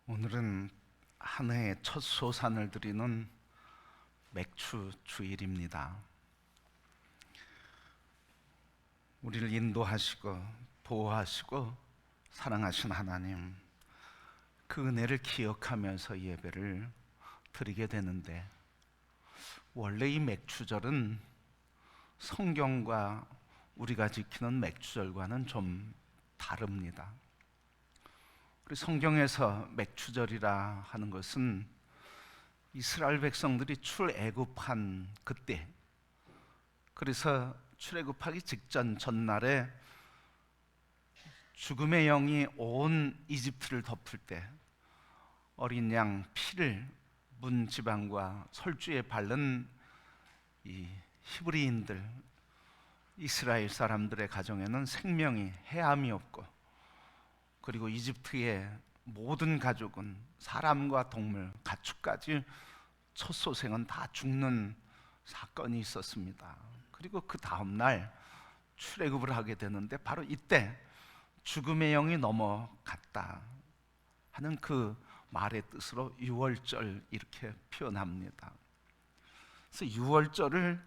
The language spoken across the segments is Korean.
오늘은 한 해의 첫 소산을 드리는 맥추 주일입니다. 우리를 인도하시고 보호하시고 사랑하신 하나님, 그 은혜를 기억하면서 예배를 드리게 되는데, 원래 이 맥추절은 성경과 우리가 지키는 맥추절과는 좀 다릅니다. 우리 성경에서 맥추절이라 하는 것은 이스라엘 백성들이 출애굽한 그때, 그래서 출애굽하기 직전 전날에 죽음의 영이 온 이집트를 덮을 때 어린 양 피를 문 지방과 설주에 바른 이 히브리인들, 이스라엘 사람들의 가정에는 생명이 해함이 없고, 그리고 이집트의 모든 가족은 사람과 동물, 가축까지 첫 소생은 다 죽는 사건이 있었습니다. 그리고 그 다음날 출애굽을 하게 되는데, 바로 이때 죽음의 영이 넘어갔다 하는 그 말의 뜻으로 유월절 이렇게 표현합니다. 그래서 유월절을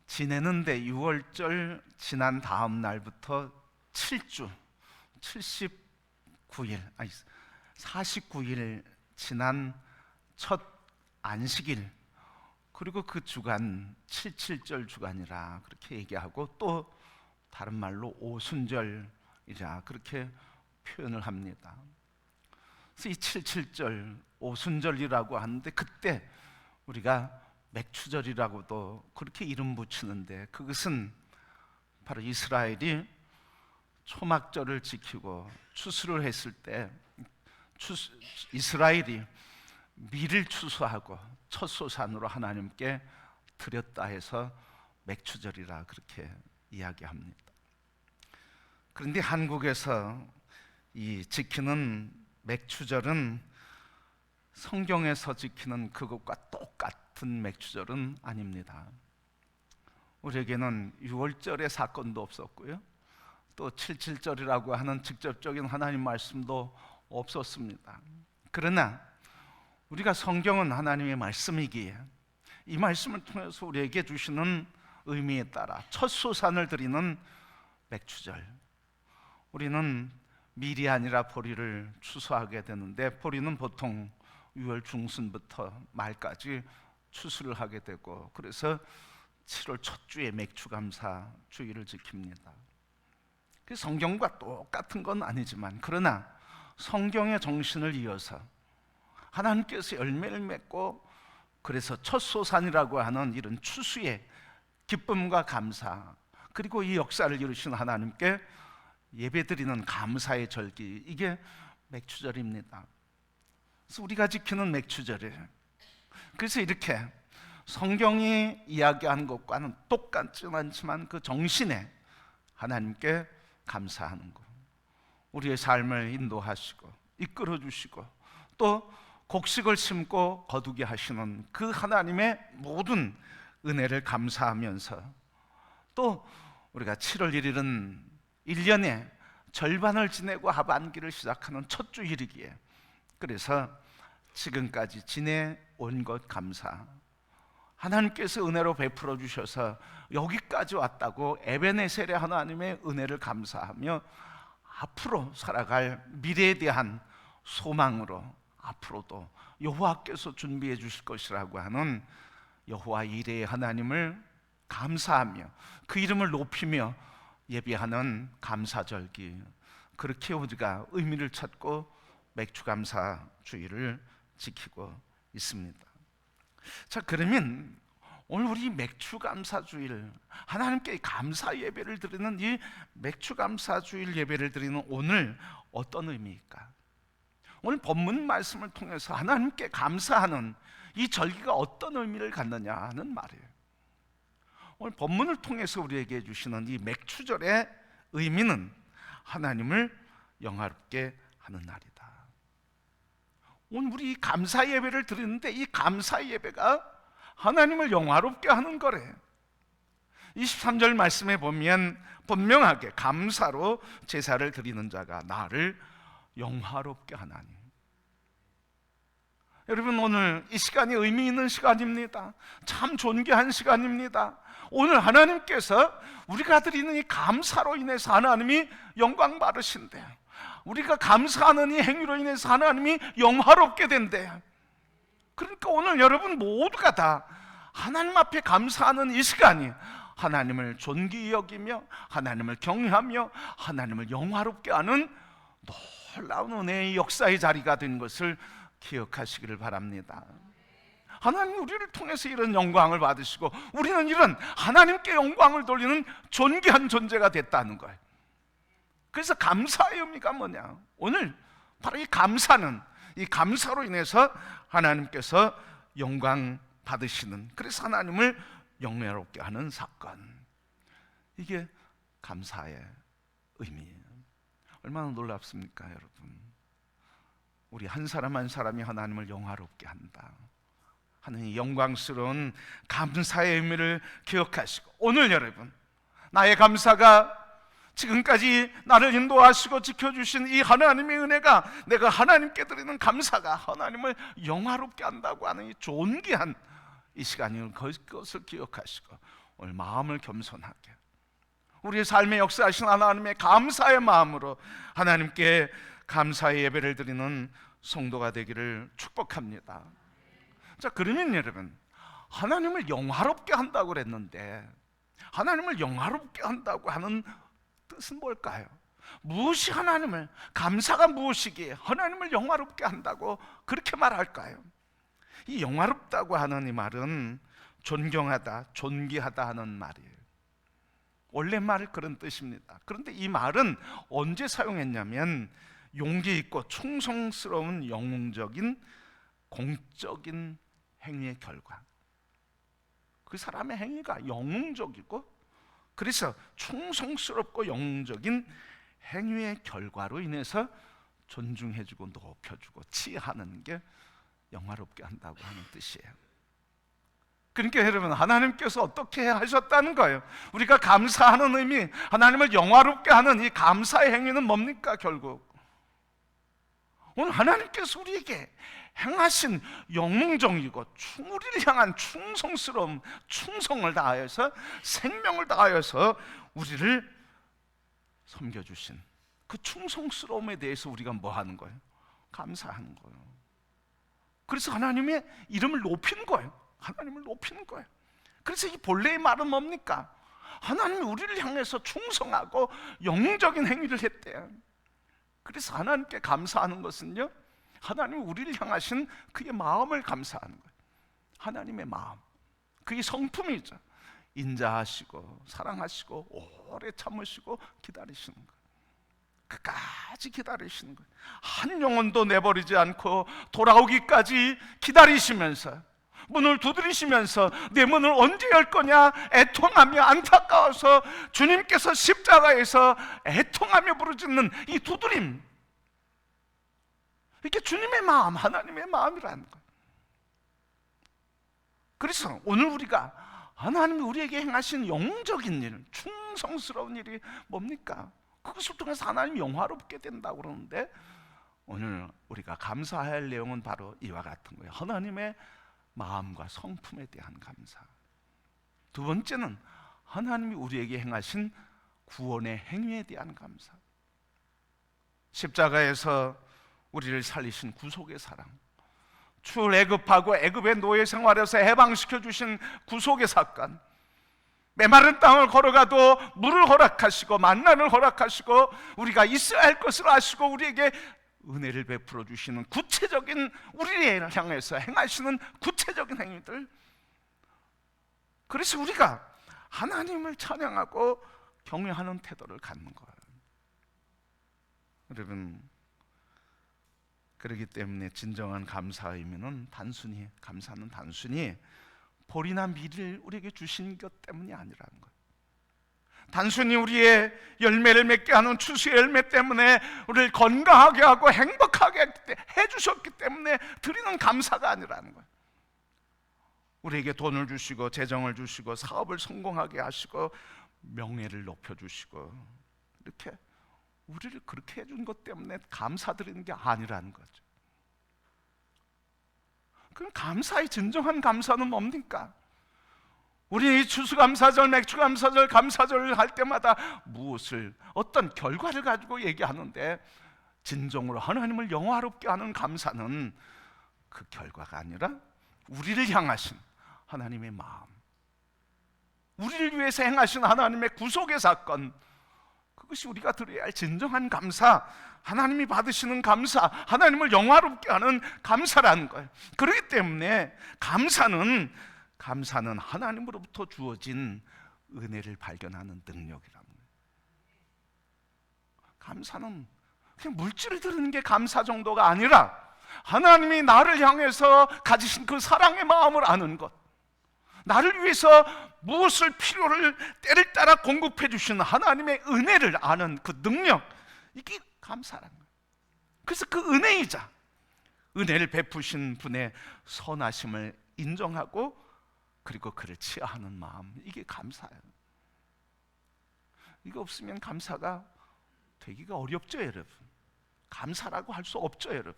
지내는데, 유월절 지난 다음 날부터 7주 49일 지난 첫 안식일, 그리고 그 주간 77절 주간이라 그렇게 얘기하고, 또 다른 말로 오순절이라 그렇게 표현을 합니다. 그래서 이 77절 오순절이라고 하는데, 그때 우리가 맥추절이라고도 그렇게 이름 붙이는데, 그것은 바로 이스라엘이 초막절을 지키고 추수를 했을 때 이스라엘이 밀을 추수하고 첫 소산으로 하나님께 드렸다 해서 맥추절이라 그렇게 이야기합니다. 그런데 한국에서 이 지키는 맥추절은 성경에서 지키는 그것과 똑같은 맥추절은 아닙니다. 우리에게는 유월절의 사건도 없었고요, 또 77절이라고 하는 직접적인 하나님 말씀도 없었습니다. 그러나 우리가 성경은 하나님의 말씀이기에 이 말씀을 통해서 우리에게 주시는 의미에 따라 첫 소산을 드리는 맥추절, 우리는 밀이 아니라 보리를 추수하게 되는데, 보리는 보통 6월 중순부터 말까지 추수를 하게 되고, 그래서 7월 첫 주에 맥추감사 주일을 지킵니다. 성경과 똑같은 건 아니지만, 그러나 성경의 정신을 이어서 하나님께서 열매를 맺고, 그래서 첫 소산이라고 하는 이런 추수의 기쁨과 감사, 그리고 이 역사를 이루신 하나님께 예배드리는 감사의 절기, 이게 맥추절입니다. 그래서 우리가 지키는 맥추절이에요. 그래서 이렇게 성경이 이야기한 것과는 똑같지는 않지만 그 정신에 하나님께 감사하는 것, 우리의 삶을 인도하시고 이끌어 주시고, 또 곡식을 심고 거두게 하시는 그 하나님의 모든 은혜를 감사하면서, 또 우리가 7월 1일은 1년의 절반을 지내고 하반기를 시작하는 첫 주일이기에, 그래서 지금까지 지내온 것 감사, 하나님께서 은혜로 베풀어 주셔서 여기까지 왔다고 에베네셀의 하나님의 은혜를 감사하며, 앞으로 살아갈 미래에 대한 소망으로 앞으로도 여호와께서 준비해 주실 것이라고 하는 여호와 이레의 하나님을 감사하며 그 이름을 높이며 예배하는 감사절기, 그렇게 우리가 의미를 찾고 맥추감사 주일을 지키고 있습니다. 자, 그러면 오늘 우리 맥추감사주일, 하나님께 감사 예배를 드리는 이 맥추감사주일 예배를 드리는 오늘 어떤 의미일까? 오늘 본문 말씀을 통해서 하나님께 감사하는 이 절기가 어떤 의미를 갖느냐 하는 말이에요. 오늘 본문을 통해서 우리에게 주시는 이 맥추절의 의미는 하나님을 영화롭게 하는 날이다. 오늘 우리 감사 예배를 드리는데, 이 감사 예배가 하나님을 영화롭게 하는 거래. 23절 말씀에 보면 분명하게 감사로 제사를 드리는 자가 나를 영화롭게 하나니, 여러분, 오늘 이 시간이 의미 있는 시간입니다. 참 존귀한 시간입니다. 오늘 하나님께서 우리가 드리는 이 감사로 인해서 하나님이 영광 받으신대요. 우리가 감사하는 이 행위로 인해서 하나님이 영화롭게 된대요. 그러니까 오늘 여러분 모두가 다 하나님 앞에 감사하는 이 시간이 하나님을 존귀히 여기며 하나님을 경외하며 하나님을 영화롭게 하는 놀라운 은혜의 역사의 자리가 된 것을 기억하시기를 바랍니다. 하나님 우리를 통해서 이런 영광을 받으시고 우리는 이런 하나님께 영광을 돌리는 존귀한 존재가 됐다는 거예요. 그래서 감사의 의미가 뭐냐? 오늘 바로 이 감사는, 이 감사로 인해서 하나님께서 영광 받으시는, 그래서 하나님을 영예롭게 하는 사건, 이게 감사의 의미예요. 얼마나 놀랍습니까 여러분? 우리 한 사람 한 사람이 하나님을 영화롭게 한다 하는 이 영광스러운 감사의 의미를 기억하시고, 오늘 여러분 나의 감사가 지금까지 나를 인도하시고 지켜주신 이 하나님의 은혜가, 내가 하나님께 드리는 감사가 하나님을 영화롭게 한다고 하는 이 존귀한 이 시간이 그것을 기억하시고 오늘 마음을 겸손하게 우리의 삶에 역사하신 하나님의 감사의 마음으로 하나님께 감사의 예배를 드리는 성도가 되기를 축복합니다. 자, 그러면 여러분, 하나님을 영화롭게 한다고 그랬는데 하나님을 영화롭게 한다고 하는 뜻은 뭘까요? 무엇이 하나님을, 감사가 무엇이기에 하나님을 영화롭게 한다고 그렇게 말할까요? 이 영화롭다고 하는 이 말은 존경하다, 존귀하다 하는 말이에요. 원래 말은 그런 뜻입니다. 그런데 이 말은 언제 사용했냐면 용기 있고 충성스러운 영웅적인 공적인 행위의 결과, 그 사람의 행위가 영웅적이고 그래서 충성스럽고 영웅적인 행위의 결과로 인해서 존중해주고 높여주고 치하는 게 영화롭게 한다고 하는 뜻이에요. 그러니까 여러분, 하나님께서 어떻게 하셨다는 거예요? 우리가 감사하는 의미, 하나님을 영화롭게 하는 이 감사의 행위는 뭡니까? 결국 오늘 하나님께서 우리에게 행하신 영웅적이고 우리를 향한 충성스러움, 충성을 다하여서 생명을 다하여서 우리를 섬겨주신 그 충성스러움에 대해서 우리가 뭐 하는 거예요? 감사하는 거예요. 그래서 하나님의 이름을 높이는 거예요. 하나님을 높이는 거예요. 그래서 이 본래의 말은 뭡니까? 하나님이 우리를 향해서 충성하고 영웅적인 행위를 했대요. 그래서 하나님께 감사하는 것은요, 하나님이 우리를 향하신 그의 마음을 감사하는 거예요. 하나님의 마음, 그의 성품이죠. 인자하시고 사랑하시고 오래 참으시고 기다리시는 거예요. 끝까지 기다리시는 거예요. 한 영혼도 내버리지 않고 돌아오기까지 기다리시면서 문을 두드리시면서 내 문을 언제 열 거냐 애통하며 안타까워서 주님께서 십자가에서 애통하며 부르짖는 이 두드림, 이게 주님의 마음, 하나님의 마음이라는 거예요. 그래서 오늘 우리가 하나님이 우리에게 행하신 영웅적인 일, 충성스러운 일이 뭡니까? 그것을 통해서 하나님이 영화롭게 된다고 그러는데, 오늘 우리가 감사해야 할 내용은 바로 이와 같은 거예요. 하나님의 마음과 성품에 대한 감사. 두 번째는 하나님이 우리에게 행하신 구원의 행위에 대한 감사. 십자가에서 우리를 살리신 구속의 사랑, 출애굽하고 애굽의 노예 생활에서 해방시켜 주신 구속의 사건, 메마른 땅을 걸어가도 물을 허락하시고 만나를 허락하시고 우리가 있어야 할 것을 아시고 우리에게 은혜를 베풀어 주시는 구체적인, 우리를 향해서 행하시는 구체적인 행위들. 그래서 우리가 하나님을 찬양하고 경외하는 태도를 갖는 거예요. 여러분, 그렇기 때문에 진정한 감사의 의미는 감사는 단순히 볼이나 미를 우리에게 주신 것 때문이 아니라는 거예요. 단순히 우리의 열매를 맺게 하는 추수의 열매 때문에 우리를 건강하게 하고 행복하게 해주셨기 때문에 드리는 감사가 아니라는 거예요. 우리에게 돈을 주시고 재정을 주시고 사업을 성공하게 하시고 명예를 높여주시고 이렇게 우리를 그렇게 해준 것 때문에 감사드리는 게 아니라는 거죠. 그럼 감사의 진정한 감사는 뭡니까? 우리 추수감사절, 맥주감사절, 감사절 할 때마다 무엇을, 어떤 결과를 가지고 얘기하는데, 진정으로 하나님을 영화롭게 하는 감사는 그 결과가 아니라 우리를 향하신 하나님의 마음, 우리를 위해서 행하신 하나님의 구속의 사건, 그것이 우리가 드려야 할 진정한 감사, 하나님이 받으시는 감사, 하나님을 영화롭게 하는 감사라는 거예요. 그렇기 때문에 감사는 하나님으로부터 주어진 은혜를 발견하는 능력이랍니다. 감사는 그냥 물질을 드리는 게 감사 정도가 아니라 하나님이 나를 향해서 가지신 그 사랑의 마음을 아는 것, 나를 위해서 무엇을 필요를 때를 따라 공급해 주시는 하나님의 은혜를 아는 그 능력, 이게 감사라는 거예요. 그래서 그 은혜이자 은혜를 베푸신 분의 선하심을 인정하고 그리고 그를 치하하는 마음, 이게 감사예요. 이거 없으면 감사가 되기가 어렵죠, 여러분. 감사라고 할 수 없죠, 여러분.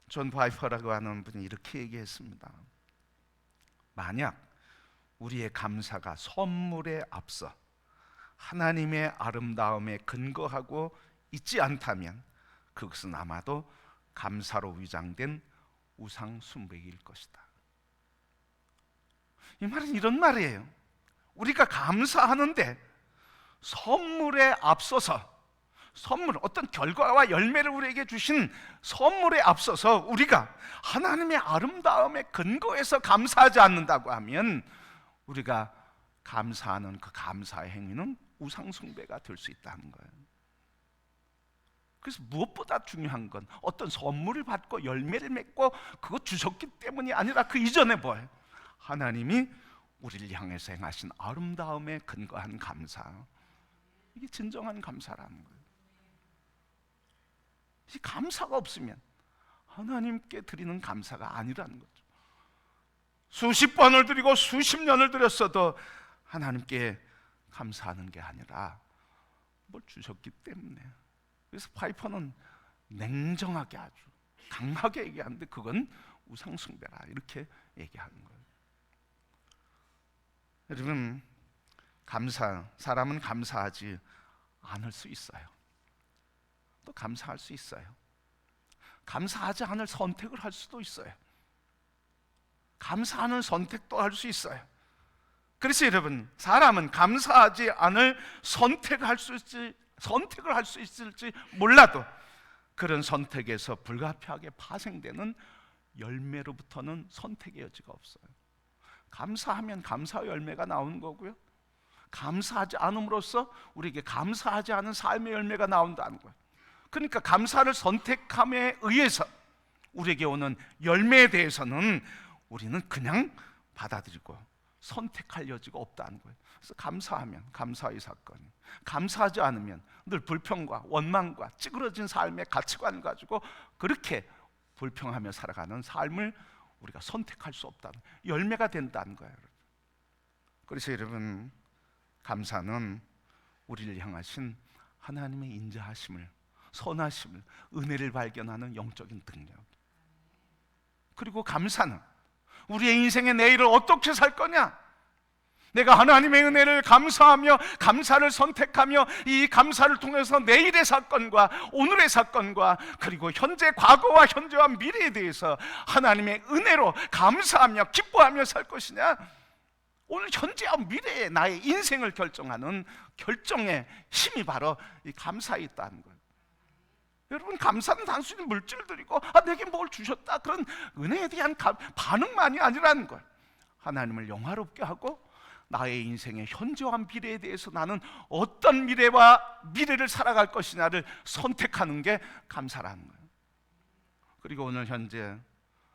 존 바이퍼라고 하는 분이 이렇게 얘기했습니다. 만약 우리의 감사가 선물에 앞서 하나님의 아름다움에 근거하고 있지 않다면 그것은 아마도 감사로 위장된 우상 숭배일 것이다. 이 말은 이런 말이에요. 우리가 감사하는데 선물에 앞서서, 선물, 어떤 결과와 열매를 우리에게 주신 선물에 앞서서 우리가 하나님의 아름다움에 근거해서 감사하지 않는다고 하면 우리가 감사하는 그 감사의 행위는 우상숭배가 될 수 있다는 거예요. 그래서 무엇보다 중요한 건 어떤 선물을 받고 열매를 맺고 그거 주셨기 때문이 아니라 그 이전에 뭐예요? 하나님이 우리를 향해서 행하신 아름다움에 근거한 감사, 이게 진정한 감사라는 거예요. 이 감사가 없으면 하나님께 드리는 감사가 아니라는 거죠. 수십 번을 드리고 수십 년을 드렸어도 하나님께 감사하는 게 아니라 뭘 주셨기 때문에. 그래서 파이퍼는 냉정하게 아주 강하게 얘기하는데 그건 우상숭배라, 이렇게 얘기하는 거예요. 여러분, 사람은 감사하지 않을 수 있어요. 또 감사할 수 있어요. 감사하지 않을 선택을 할 수도 있어요. 감사하는 선택도 할 수 있어요. 그래서 여러분, 사람은 감사하지 않을 선택을 할 수 있을지 몰라도 그런 선택에서 불가피하게 파생되는 열매로부터는 선택의 여지가 없어요. 감사하면 감사의 열매가 나오는 거고요, 감사하지 않음으로써 우리에게 감사하지 않은 삶의 열매가 나온다는 거예요. 그러니까 감사를 선택함에 의해서 우리에게 오는 열매에 대해서는 우리는 그냥 받아들이고 선택할 여지가 없다는 거예요. 그래서 감사하면 감사의 사건이, 감사하지 않으면 늘 불평과 원망과 찌그러진 삶의 가치관을 가지고 그렇게 불평하며 살아가는 삶을 우리가 선택할 수 없다는, 열매가 된다는 거예요. 그래서 여러분, 감사는 우리를 향하신 하나님의 인자하심을, 선하심을, 은혜를 발견하는 영적인 능력. 그리고 감사는 우리의 인생의 내일을 어떻게 살 거냐, 내가 하나님의 은혜를 감사하며 감사를 선택하며 이 감사를 통해서 내일의 사건과 오늘의 사건과 그리고 현재, 과거와 현재와 미래에 대해서 하나님의 은혜로 감사하며 기뻐하며 살 것이냐, 오늘 현재와 미래의 나의 인생을 결정하는 결정의 힘이 바로 이 감사에 있다는 거예요. 여러분, 감사는 단순히 물질을 드리고 내게 뭘 주셨다, 그런 은혜에 대한 반응만이 아니라는 거예요. 하나님을 영화롭게 하고 나의 인생의 현재와 미래에 대해서 나는 어떤 미래를 살아갈 것이냐를 선택하는 게 감사라는 거예요. 그리고 오늘 현재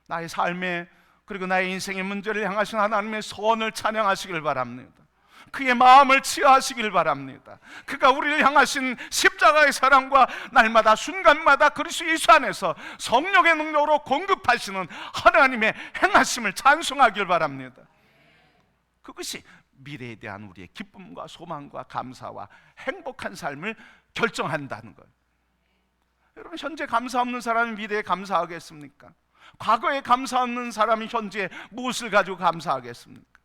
나의 삶에, 그리고 나의 인생의 문제를 향하신 하나님의 선을 찬양하시길 바랍니다. 그의 마음을 치하하시길 바랍니다. 그가 우리를 향하신 십자가의 사랑과 날마다 순간마다 그리스도 예수 안에서 성령의 능력으로 공급하시는 하나님의 행하심을 찬송하길 바랍니다. 그것이 미래에 대한 우리의 기쁨과 소망과 감사와 행복한 삶을 결정한다는 거예요. 여러분, 현재 감사 없는 사람이 미래에 감사하겠습니까? 과거에 감사 없는 사람이 현재 무엇을 가지고 감사하겠습니까?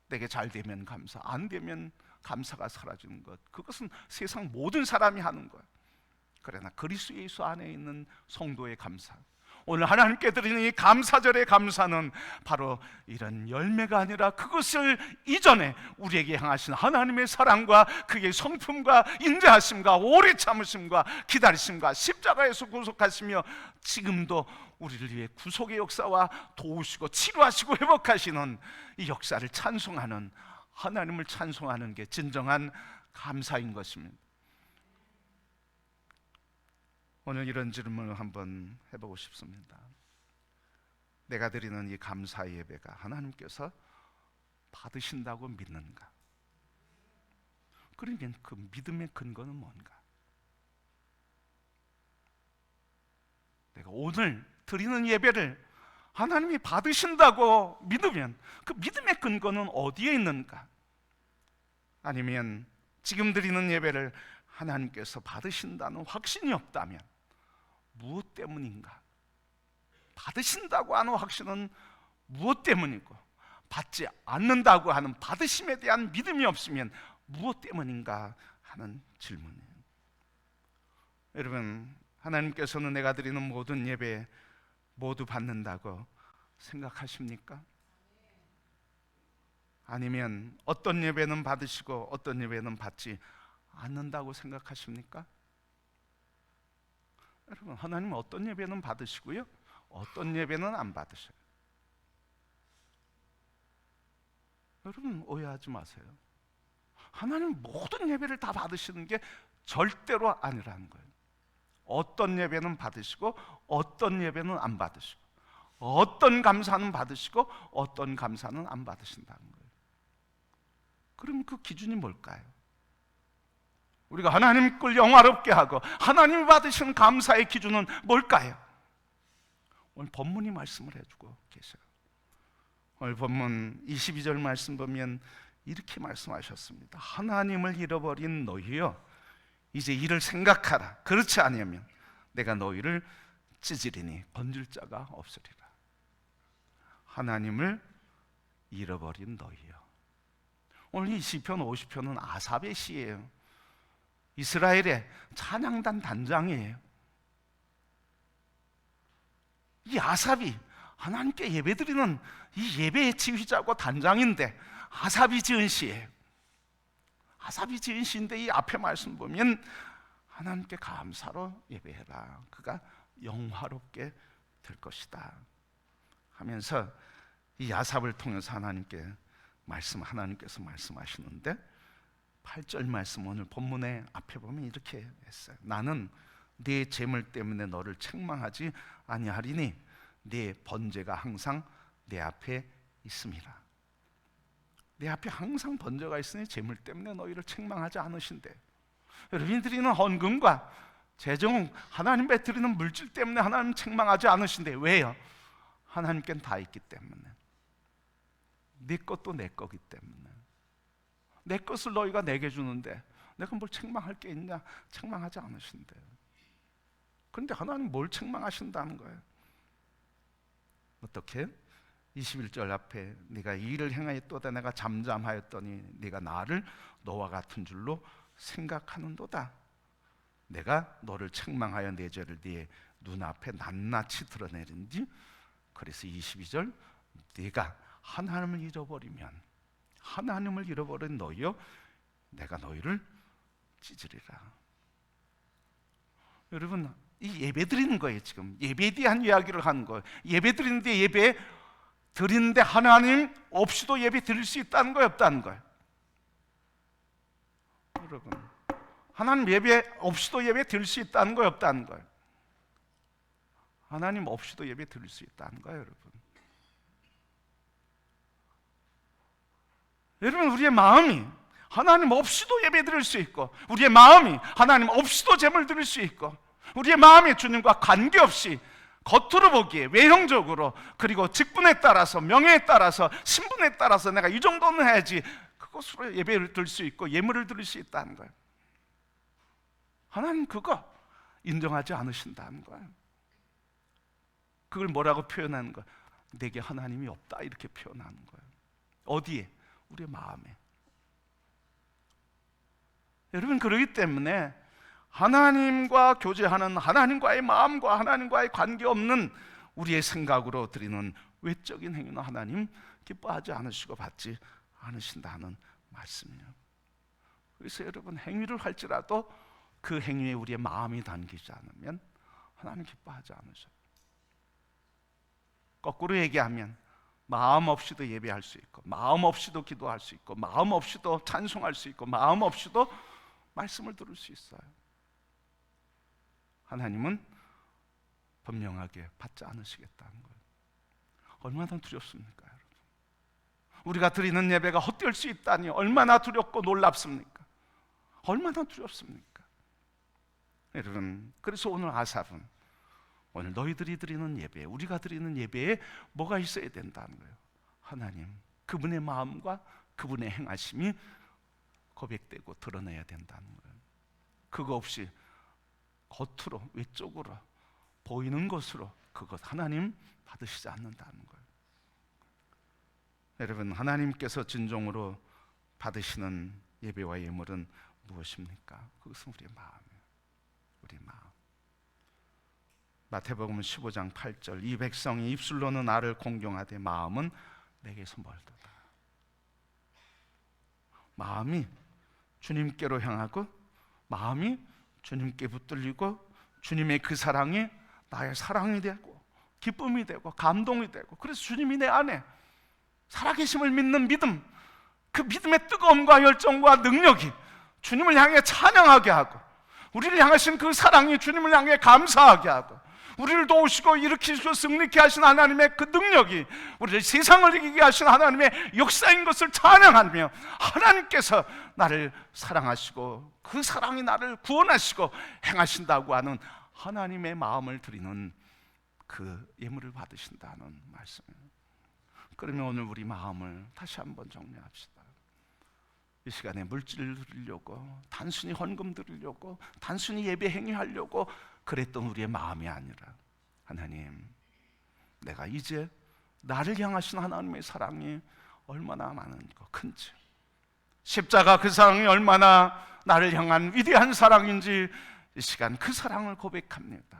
내게 잘 되면 감사, 안 되면 감사가 사라지는 것, 그것은 세상 모든 사람이 하는 거예요. 그러나 그리스도 예수 안에 있는 성도의 감사, 오늘 하나님께 드리는 이 감사절의 감사는 바로 이런 열매가 아니라 그것을 이전에 우리에게 향하신 하나님의 사랑과 그의 성품과 인자하심과 오래 참으심과 기다리심과 십자가에서 구속하시며 지금도 우리를 위해 구속의 역사와 도우시고 치료하시고 회복하시는 이 역사를 찬송하는, 하나님을 찬송하는 게 진정한 감사인 것입니다. 오늘 이런 질문을 한번 해보고 싶습니다. 내가 드리는 이 감사 예배가 하나님께서 받으신다고 믿는가? 그러면 그 믿음의 근거는 뭔가? 내가 오늘 드리는 예배를 하나님이 받으신다고 믿으면 그 믿음의 근거는 어디에 있는가? 아니면 지금 드리는 예배를 하나님께서 받으신다는 확신이 없다면 무엇 때문인가? 받으신다고 하는 확신은 무엇 때문이고, 받지 않는다고 하는 받으심에 대한 믿음이 없으면 무엇 때문인가 하는 질문이에요. 여러분, 하나님께서는 내가 드리는 모든 예배 모두 받는다고 생각하십니까? 아니면 어떤 예배는 받으시고 어떤 예배는 받지 않는다고 생각하십니까? 여러분, 하나님은 어떤 예배는 받으시고요, 어떤 예배는 안 받으셔요. 여러분, 오해하지 마세요. 하나님 모든 예배를 다 받으시는 게 절대로 아니라는 거예요. 어떤 예배는 받으시고 어떤 예배는 안 받으시고, 어떤 감사는 받으시고 어떤 감사는 안 받으신다는 거예요. 그럼 그 기준이 뭘까요? 우리가 하나님 걸 영화롭게 하고 하나님이 받으시는 감사의 기준은 뭘까요? 오늘 본문이 말씀을 해주고 계셔요. 오늘 본문 22절 말씀 보면 이렇게 말씀하셨습니다. 하나님을 잃어버린 너희여, 이제 이를 생각하라. 그렇지 아니하면 내가 너희를 찢으리니 건질 자가 없으리라. 하나님을 잃어버린 너희여. 오늘 이 시편 50편은 아삽의 시예요. 이스라엘의 찬양단 단장이에요. 이 아삽이 하나님께 예배드리는 이 예배의 지휘자고 단장인데 아삽이 지은 시예요. 아삽이 지은 시인데 이 앞에 말씀 보면 하나님께 감사로 예배해라, 그가 영화롭게 될 것이다 하면서 이 아삽을 통해서 하나님께서 말씀하시는데 8절 말씀, 오늘 본문의 앞에 보면 이렇게 했어요. 나는 네 재물 때문에 너를 책망하지 아니하리니 네 번제가 항상 내 앞에 있음이라. 내 앞에 항상 번제가 있으니 재물 때문에 너희를 책망하지 않으신대. 여러분이 드리는 헌금과 재정, 하나님께 드리는 물질 때문에 하나님 책망하지 않으신대. 왜요? 하나님께는 다 있기 때문에. 네 것도 내 거기 때문에. 내 것을 너희가 내게 주는데 내가 뭘 책망할 게 있냐? 책망하지 않으신대. 그런데 하나님 뭘 책망하신다는 거예요? 어떻게? 21절 앞에 네가 이 일을 행하였도다. 내가 잠잠하였더니 네가 나를 너와 같은 줄로 생각하는도다. 내가 너를 책망하여 내 죄를 네 눈앞에 낱낱이 드러내린지. 그래서 22절, 네가 하나님을 잃어버린 너희여, 내가 너희를 찢으리라. 여러분, 이 예배 드리는 거예요. 지금 예배에 대한 이야기를 하는 거예요. 예배 드리는데 하나님 없이도 예배 드릴 수 있다는 거예요, 없다는 거예요? 여러분, 하나님 예배 없이도 예배 드릴 수 있다는 거예요, 없다는 거예요? 하나님 없이도 예배 드릴 수 있다는 거예요, 여러분. 여러분, 우리의 마음이 하나님 없이도 예배 드릴 수 있고, 우리의 마음이 하나님 없이도 제물 드릴 수 있고, 우리의 마음이 주님과 관계없이 겉으로 보기에 외형적으로, 그리고 직분에 따라서, 명예에 따라서, 신분에 따라서 내가 이 정도는 해야지, 그것으로 예배를 드릴 수 있고 예물을 드릴 수 있다는 거예요. 하나님 그거 인정하지 않으신다는 거예요. 그걸 뭐라고 표현하는 거예요? 내게 하나님이 없다, 이렇게 표현하는 거예요. 어디에? 우리의 마음에. 여러분, 그러기 때문에 하나님과 교제하는, 하나님과의 마음과 하나님과의 관계없는 우리의 생각으로 드리는 외적인 행위는 하나님 기뻐하지 않으시고 받지 않으신다는 말씀이에요. 그래서 여러분, 행위를 할지라도 그 행위에 우리의 마음이 담기지 않으면 하나님 기뻐하지 않으셔요. 거꾸로 얘기하면 마음 없이도 예배할 수 있고, 마음 없이도 기도할 수 있고, 마음 없이도 찬송할 수 있고, 마음 없이도 말씀을 들을 수 있어요. 하나님은 분명하게 받지 않으시겠다는 거예요. 얼마나 두렵습니까, 여러분? 우리가 드리는 예배가 헛될 수 있다니 얼마나 두렵고 놀랍습니까? 얼마나 두렵습니까? 여러분, 그래서 오늘 아삽은 오늘 너희들이 드리는 예배, 우리가 드리는 예배에 뭐가 있어야 된다는 거예요. 하나님, 그분의 마음과 그분의 행하심이 고백되고 드러내야 된다는 거예요. 그거 없이 겉으로, 외적으로 보이는 것으로 그것 하나님 받으시지 않는다는 거예요. 여러분, 하나님께서 진정으로 받으시는 예배와 예물은 무엇입니까? 그것은 우리의 마음이에요. 우리 마음. 마태복음 15장 8절, 이 백성이 입술로는 나를 공경하되 마음은 내게서 멀도다. 마음이 주님께로 향하고, 마음이 주님께 붙들리고, 주님의 그 사랑이 나의 사랑이 되고 기쁨이 되고 감동이 되고, 그래서 주님이 내 안에 살아계심을 믿는 믿음, 그 믿음의 뜨거움과 열정과 능력이 주님을 향해 찬양하게 하고, 우리를 향하신 그 사랑이 주님을 향해 감사하게 하고, 우리를 도우시고 일으키시고 승리케 하신 하나님의 그 능력이 우리를 세상을 이기게 하신 하나님의 역사인 것을 찬양하며, 하나님께서 나를 사랑하시고 그 사랑이 나를 구원하시고 행하신다고 하는 하나님의 마음을 드리는 그 예물을 받으신다는 말씀이에요. 그러면 오늘 우리 마음을 다시 한번 정리합시다. 이 시간에 물질을 드리려고, 단순히 헌금 드리려고, 단순히 예배 행위하려고 그랬던 우리의 마음이 아니라, 하나님, 내가 이제 나를 향하신 하나님의 사랑이 얼마나 많은고 큰지, 십자가 그 사랑이 얼마나 나를 향한 위대한 사랑인지 이 시간 그 사랑을 고백합니다.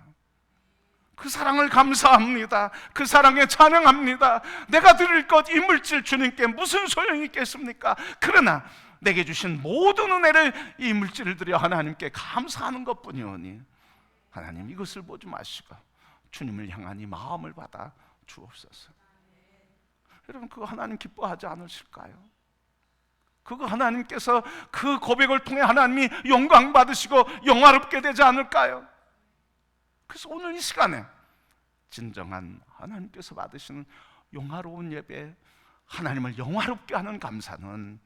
그 사랑을 감사합니다. 그 사랑에 찬양합니다. 내가 드릴 것, 이 물질 주님께 무슨 소용이 있겠습니까? 그러나 내게 주신 모든 은혜를 이 물질을 드려 하나님께 감사하는 것뿐이오니, 하나님, 이것을 보지 마시고 주님을 향한 이 마음을 받아 주옵소서. 여러분, 그거 하나님 기뻐하지 않으실까요? 그거 하나님께서 그 고백을 통해 하나님이 영광 받으시고 영화롭게 되지 않을까요? 그래서 오늘 이 시간에 진정한 하나님께서 받으시는 영화로운 예배, 하나님을 영화롭게 하는 감사는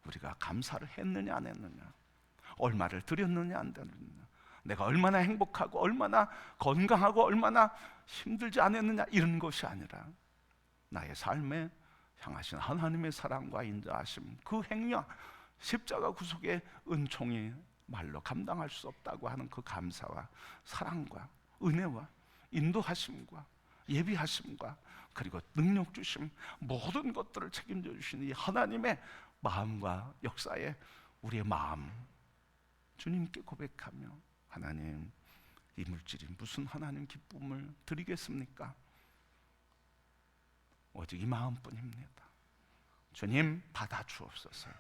우리가 감사를 했느냐 안 했느냐, 얼마를 드렸느냐 안 드렸느냐, 내가 얼마나 행복하고 얼마나 건강하고 얼마나 힘들지 않았느냐, 이런 것이 아니라 나의 삶에 향하신 하나님의 사랑과 인자하심, 그 행위와 십자가 구속의 은총이 말로 감당할 수 없다고 하는 그 감사와 사랑과 은혜와 인도하심과 예비하심과 그리고 능력 주심, 모든 것들을 책임져 주시는 이 하나님의 마음과 역사에 우리의 마음 주님께 고백하며, 하나님, 이 물질이 무슨 하나님 기쁨을 드리겠습니까? 오직 이 마음뿐입니다. 주님, 받아 주옵소서.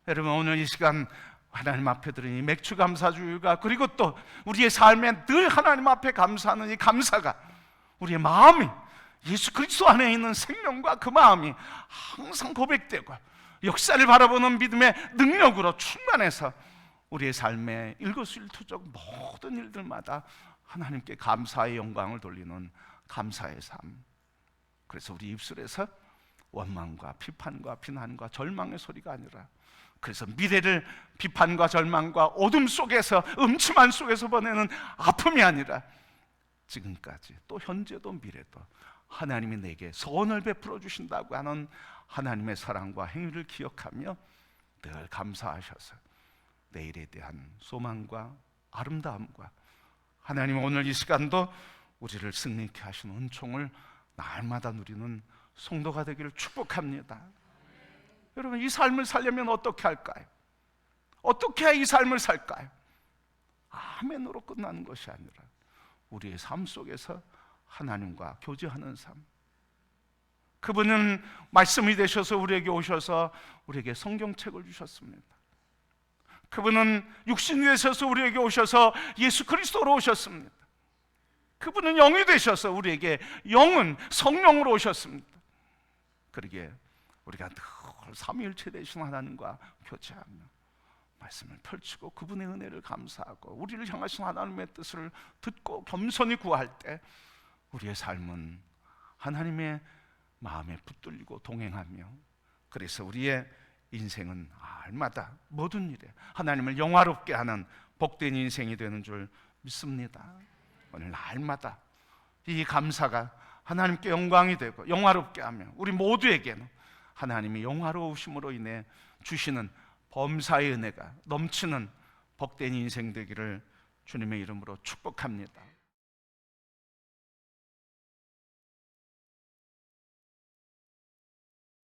여러분, 오늘 이 시간 하나님 앞에 드린 이 맥주 감사주의가, 그리고 또 우리의 삶에 늘 하나님 앞에 감사하는 이 감사가, 우리의 마음이 예수 그리스도 안에 있는 생명과 그 마음이 항상 고백되고 역사를 바라보는 믿음의 능력으로 충만해서 우리의 삶에 일거수일투족 모든 일들마다 하나님께 감사의 영광을 돌리는 감사의 삶. 그래서 우리 입술에서 원망과 비판과 비난과 절망의 소리가 아니라, 그래서 미래를 비판과 절망과 어둠 속에서, 음침한 속에서 보내는 아픔이 아니라, 지금까지 또 현재도 미래도 하나님이 내게 선을 베풀어 주신다고 하는 하나님의 사랑과 행위를 기억하며 늘 감사하셔서 내일에 대한 소망과 아름다움과 하나님 오늘 이 시간도 우리를 승리케 하신 은총을 날마다 누리는 성도가 되기를 축복합니다. 여러분, 이 삶을 살려면 어떻게 할까요? 어떻게 해야 이 삶을 살까요? 아멘으로 끝나는 것이 아니라 우리의 삶 속에서 하나님과 교제하는 삶. 그분은 말씀이 되셔서 우리에게 오셔서 우리에게 성경책을 주셨습니다. 그분은 육신이 되셔서 우리에게 오셔서 예수 그리스도로 오셨습니다. 그분은 영이 되셔서 우리에게 영은 성령으로 오셨습니다. 그러기에 우리가 늘 삼위일체 되신 하나님과 교제하며 말씀을 펼치고 그분의 은혜를 감사하고 우리를 향하신 하나님의 뜻을 듣고 겸손히 구할 때 우리의 삶은 하나님의 마음에 붙들리고 동행하며, 그래서 우리의 인생은 날마다 모든 일에 하나님을 영화롭게 하는 복된 인생이 되는 줄 믿습니다. 오늘 날마다 이 감사가 하나님께 영광이 되고 영화롭게 하며 우리 모두에게는 하나님의 영화로우심으로 인해 주시는 범사의 은혜가 넘치는 복된 인생 되기를 주님의 이름으로 축복합니다.